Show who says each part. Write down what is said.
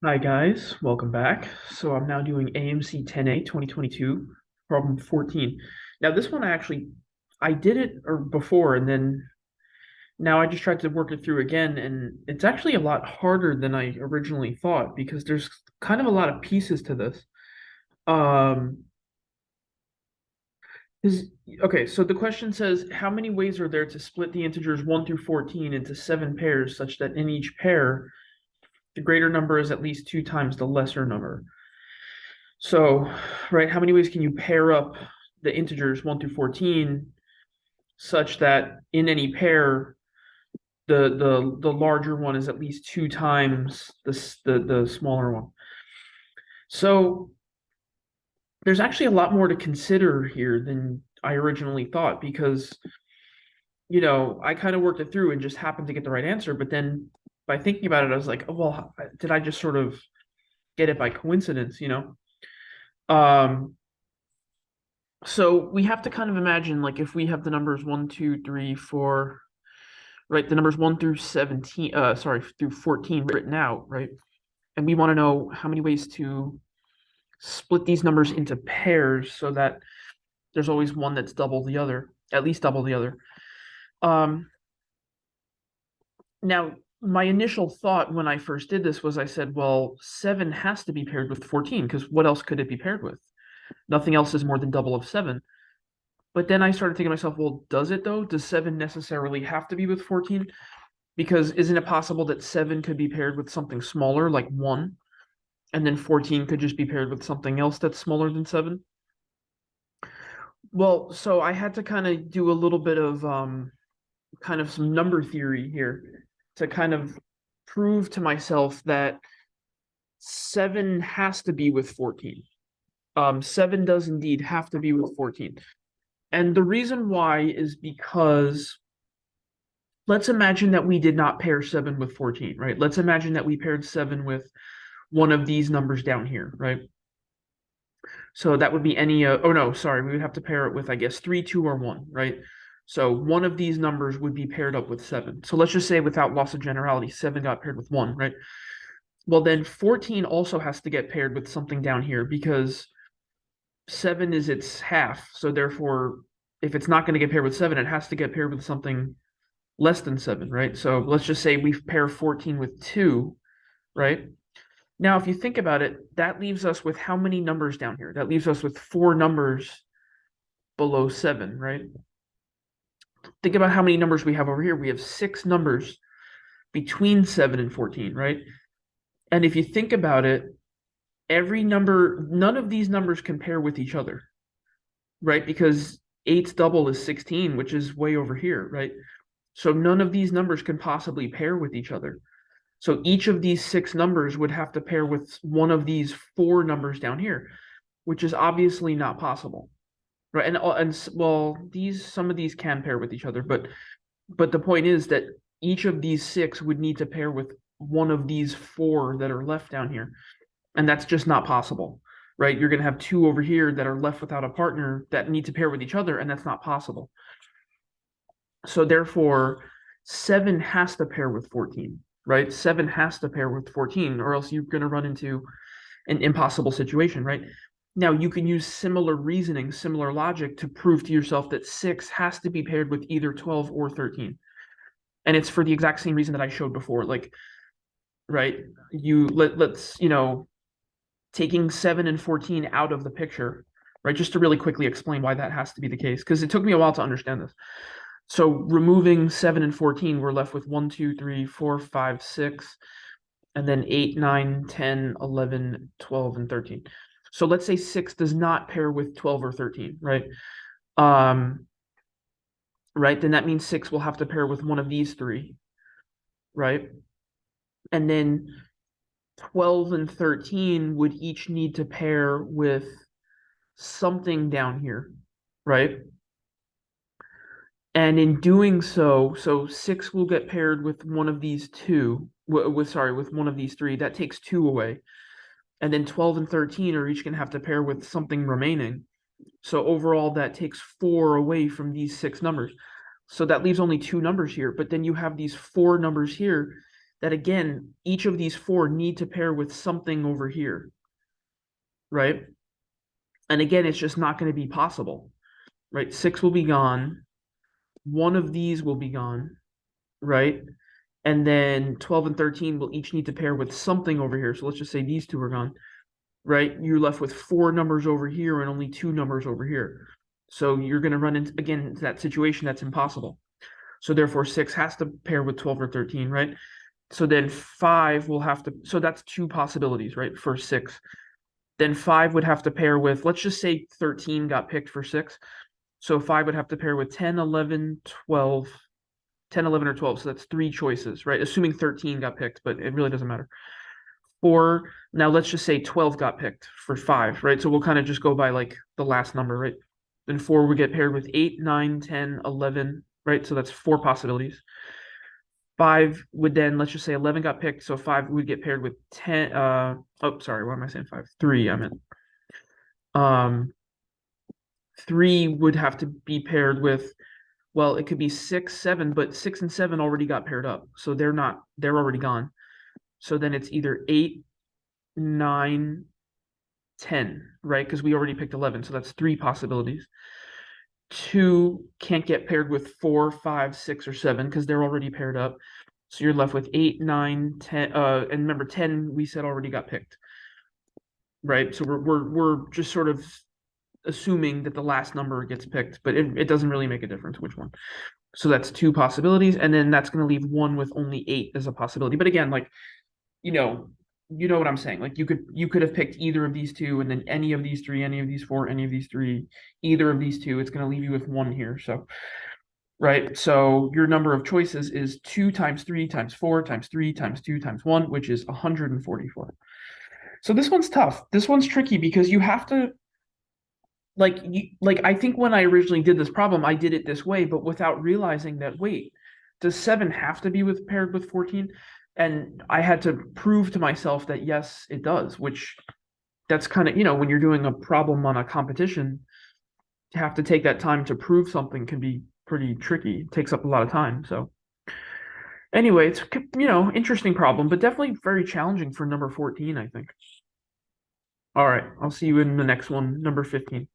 Speaker 1: Hi guys, welcome back. So I'm now doing AMC 10A 2022, problem 14. Now this one I did it or before and then now I just tried to work it through again and it's actually a lot harder than I originally thought because there's kind of a lot of pieces to this. Um is okay, so the question says how many ways are there to split the integers 1 through 14 into 7 pairs such that in each pair the greater number is at least 2 times the lesser number. So, right, how many ways can you pair up the integers 1 through 14 such that in any pair the larger one is at least 2 times the smaller one? So there's actually a lot more to consider here than I originally thought because I kind of worked it through and just happened to get the right answer, but then by thinking about it, I was like, oh well, did I just sort of get it by coincidence? Um, So we have to kind of imagine like if we have the numbers 1, 2, 3, 4, right? The numbers 1 through 17, through 14 written out, right? And we want to know how many ways to split these numbers into pairs so that there's always one that's double the other, at least double the other. Um, Now, my initial thought when I first did this was I said, well, 7 has to be paired with 14 because what else could it be paired with? Nothing else is more than double of 7. But then I started thinking to myself, well, does it though? Does 7 necessarily have to be with 14? Because isn't it possible that 7 could be paired with something smaller, like 1, and then 14 could just be paired with something else that's smaller than 7? Well, so I had to kind of do a little bit of kind of some number theory here to kind of prove to myself that 7 has to be with 14. 7 does indeed have to be with 14. And the reason why is because let's imagine that we did not pair 7 with 14, right? Let's imagine that we paired 7 with one of these numbers down here, right? So that would be any, oh no, sorry, we would have to pair it with, I guess, 3, 2, or 1, right? So one of these numbers would be paired up with 7. So let's just say without loss of generality, 7 got paired with 1, right? Well, then 14 also has to get paired with something down here because 7 is its half. So therefore, if it's not going to get paired with 7, it has to get paired with something less than 7, right? So let's just say we pair 14 with 2, right? Now, if you think about it, that leaves us with how many numbers down here? That leaves us with 4 numbers below 7, right? Think about how many numbers we have over here. We have 6 numbers between 7 and 14, right? And if you think about it, every number, none of these numbers compare with each other, right? Because 8's double is 16, which is way over here, right? So none of these numbers can possibly pair with each other. So each of these 6 numbers would have to pair with one of these 4 numbers down here, which is obviously not possible, right? And well, these some of these can pair with each other, but the point is that each of these 6 would need to pair with one of these 4 that are left down here, and that's just not possible, right? You're going to have 2 over here that are left without a partner that need to pair with each other, and that's not possible. So therefore, 7 has to pair with 14, right? 7 has to pair with 14, or else you're going to run into an impossible situation, right? Now, you can use similar reasoning, similar logic to prove to yourself that 6 has to be paired with either 12 or 13. And it's for the exact same reason that I showed before. Like, right, let's, taking 7 and 14 out of the picture, right? Just to really quickly explain why that has to be the case, because it took me a while to understand this. So removing 7 and 14, we're left with 1, 2, 3, 4, 5, 6, and then 8, 9, 10, 11, 12, and 13. So let's say 6 does not pair with 12 or 13, right? Um, right, then that means 6 will have to pair with one of these 3, right? And then 12 and 13 would each need to pair with something down here, right? And in doing so, so 6 will get paired with one of these 2, with one of these 3. That takes 2 away. And then 12 and 13 are each going to have to pair with something remaining. So overall, that takes 4 away from these 6 numbers. So that leaves only 2 numbers here. But then you have these 4 numbers here that again, each of these four need to pair with something over here, right? And again, it's just not going to be possible, right? 6 will be gone. One of these will be gone, right? And then 12 and 13 will each need to pair with something over here. So let's just say these two are gone, right? You're left with 4 numbers over here and only 2 numbers over here. So you're going to run into, again, that situation that's impossible. So therefore 6 has to pair with 12 or 13, right? So then 5 will have to, so that's 2 possibilities, right? For 6. Then 5 would have to pair with, let's just say 13 got picked for 6. So 5 would have to pair with 10, 11, 12, 10, 11, or 12. So that's 3 choices, right? Assuming 13 got picked, but it really doesn't matter. 4, now let's just say 12 got picked for 5, right? So we'll kind of just go by like the last number, right? Then 4 would get paired with 8, 9, 10, 11, right? So that's 4 possibilities. 5 would then, let's just say 11 got picked, so 5 would get paired with 10. Oh, sorry, why am I saying 5? 3, I meant. 3 would have to be paired with, well, it could be 6, 7, but 6 and 7 already got paired up, so they're already gone. So then it's either 8, 9, 10, right? Because we already picked 11, so that's 3 possibilities. 2 can't get paired with 4, 5, 6, or 7 because they're already paired up. So you're left with 8, 9, 10. And remember, 10 we said already got picked, right? So we're just sort of assuming that the last number gets picked, but it doesn't really make a difference which one. So that's 2 possibilities, and then that's going to leave 1 with only 8 as a possibility. But again, like, you know, what I'm saying. Like you could have picked either of these 2, and then any of these 3, any of these 4, any of these 3, either of these 2. It's going to leave you with 1 here. So, right. So your number of choices is 2 times 3 times 4 times 3 times 2 times 1, which is 144. So this one's tough. This one's tricky because you have to, like I think when I originally did this problem, I did it this way, but without realizing that, wait, does 7 have to be paired with 14? And I had to prove to myself that yes, it does, which that's kind of, when you're doing a problem on a competition, to have to take that time to prove something can be pretty tricky. It takes up a lot of time. So anyway, it's, interesting problem, but definitely very challenging for number 14, I think. All right, I'll see you in the next one, number 15.